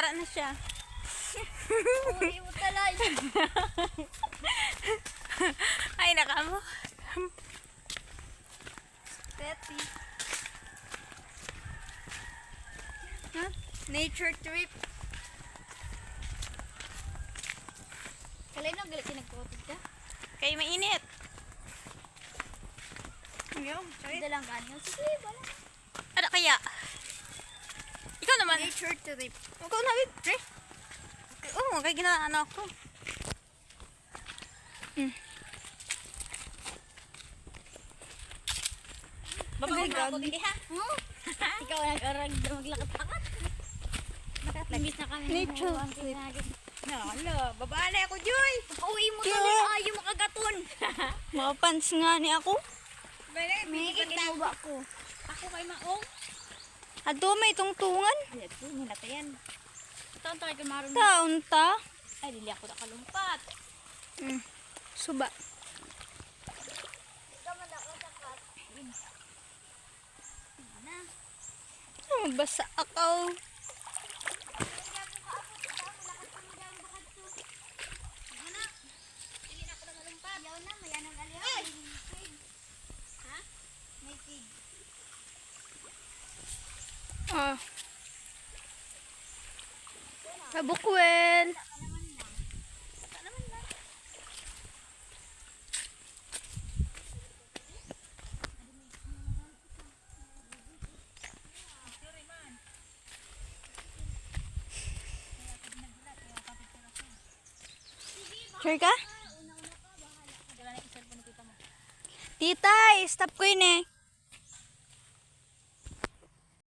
Wala na siya. Uy, mo talay. Ay, nakamo. Teti. Huh? Nature trip. Kalay na, galit nagkotid ka. Kay mainit. Ayaw, sorry. Dalang ganyan. Sige, wala. Ano kaya? Ikaw naman. Nature trip. Ikaw na, Vic. Oo, kay ginaano ako. Babalik Ay, ako gagi. dito ha. Ikaw nag-arag na maglakad-lakad. Nakatagis na kami. Nature trip. Hala, babae ako, Joy. Uwi mo Kaya- tuloy. Ayaw makagaton. Mga pants nga ni ako. May ikinuba ko. Ako kay Maong. Ato, may tungtungan. Ay, ito, nilatayan. Taon tayo kay Maron. Taon ta. Ay, dili ako nakalumpat. Suba. Basa ako. Ah. Kabukwel. Sure ka? Tita, stop ko yun eh.